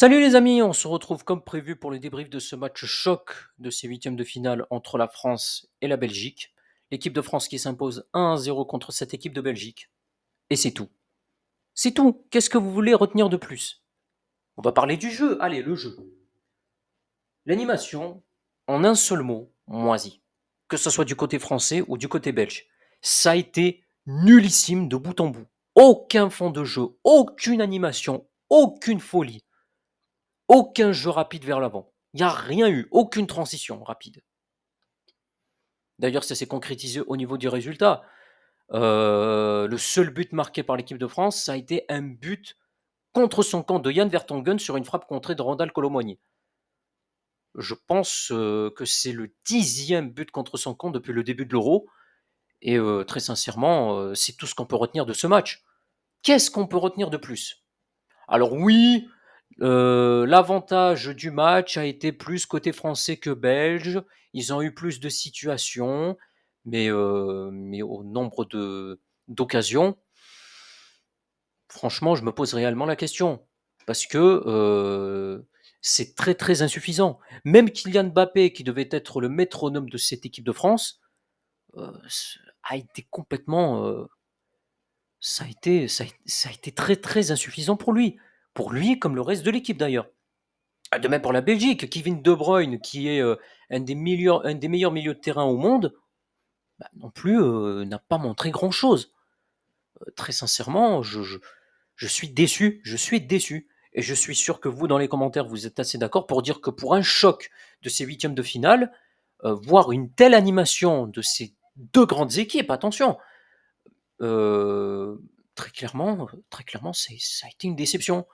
Salut les amis, on se retrouve comme prévu pour le débrief de ce match choc de ces huitièmes de finale entre la France et la Belgique. L'équipe de France qui s'impose 1-0 contre cette équipe de Belgique. Et c'est tout. C'est tout. Qu'est-ce que vous voulez retenir de plus? On va parler du jeu. Allez, le jeu. L'animation, en un seul mot, moisi. Que ce soit du côté français ou du côté belge. Ça a été nullissime de bout en bout. Aucun fond de jeu, aucune animation, aucune folie. Aucun jeu rapide vers l'avant. Il n'y a rien eu, aucune transition rapide. D'ailleurs, ça s'est concrétisé au niveau du résultat. Le seul but marqué par l'équipe de France, ça a été un but contre son camp de Yann Vertonghen sur une frappe contrée de Randall Colomoni. Je pense que c'est le 10e but contre son camp depuis le début de l'Euro. Et très sincèrement, c'est tout ce qu'on peut retenir de ce match. Qu'est-ce qu'on peut retenir de plus? Alors oui, l'avantage du match a été plus côté français que belge. Ils ont eu plus de situations, mais au nombre d'occasions, franchement, je me pose réellement la question. Parce que c'est très très insuffisant. Même Kylian Mbappé, qui devait être le métronome de cette équipe de France, a été complètement ça a été très très insuffisant pour lui. Pour lui, comme le reste de l'équipe d'ailleurs. De même pour la Belgique, Kevin De Bruyne, qui est un des meilleurs milieux de terrain au monde, bah, non plus n'a pas montré grand-chose. Très sincèrement, je suis déçu, je suis déçu. Et je suis sûr que vous, dans les commentaires, vous êtes assez d'accord pour dire que pour un choc de ces huitièmes de finale, voir une telle animation de ces deux grandes équipes, attention, euh, très clairement, ça a été une déception.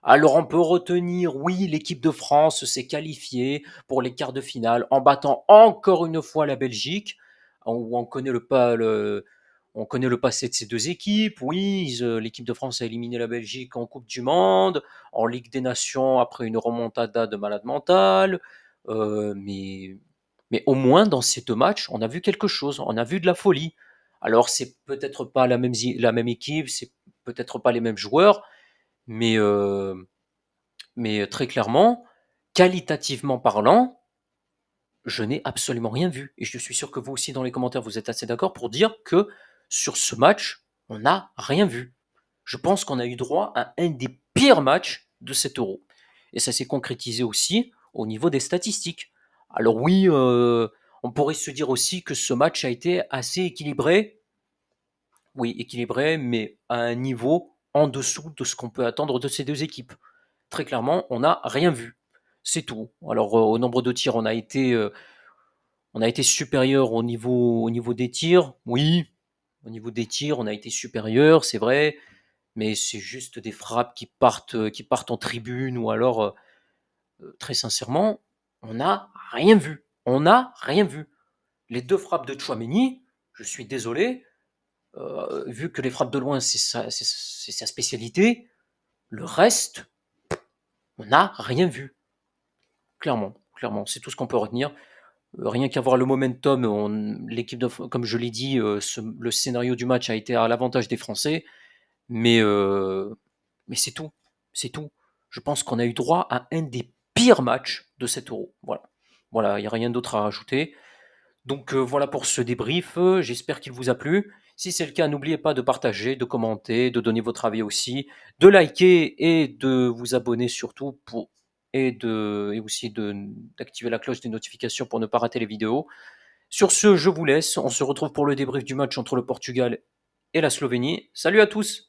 Alors on peut retenir, oui, l'équipe de France s'est qualifiée pour les quarts de finale en battant encore une fois la Belgique, où on connaît le passé de ces deux équipes. Oui, l'équipe de France a éliminé la Belgique en Coupe du Monde, en Ligue des Nations après une remontada de malade mental. Mais au moins dans ces deux matchs, on a vu quelque chose, on a vu de la folie. Alors c'est peut-être pas la même équipe, c'est peut-être pas les mêmes joueurs, mais, euh, mais très clairement, qualitativement parlant, je n'ai absolument rien vu. Et je suis sûr que vous aussi, dans les commentaires, vous êtes assez d'accord pour dire que sur ce match, on n'a rien vu. Je pense qu'on a eu droit à un des pires matchs de cet euro. Et ça s'est concrétisé aussi au niveau des statistiques. Alors oui, on pourrait se dire aussi que ce match a été assez équilibré. Oui, équilibré, mais à un niveau en dessous de ce qu'on peut attendre de ces deux équipes. Très clairement, on n'a rien vu. C'est tout. Alors, au nombre de tirs, on a été supérieur au niveau des tirs. Oui, au niveau des tirs, on a été supérieur, c'est vrai, mais c'est juste des frappes qui partent en tribune ou alors, très sincèrement, on n'a rien vu. On n'a rien vu. Les deux frappes de Chouameni, je suis désolé, vu que les frappes de loin, c'est sa spécialité, le reste, on n'a rien vu. Clairement, clairement, c'est tout ce qu'on peut retenir. Rien qu'à voir le momentum, l'équipe de, comme je l'ai dit, le scénario du match a été à l'avantage des Français, mais, euh, mais c'est tout, c'est tout. Je pense qu'on a eu droit à un des pires matchs de cet Euro. Voilà, voilà, il n'y a rien d'autre à rajouter. Donc voilà pour ce débrief. J'espère qu'il vous a plu. Si c'est le cas, n'oubliez pas de partager, de commenter, de donner votre avis aussi, de liker et de vous abonner surtout et aussi d'activer la cloche des notifications pour ne pas rater les vidéos. Sur ce, je vous laisse. On se retrouve pour le débrief du match entre le Portugal et la Slovénie. Salut à tous!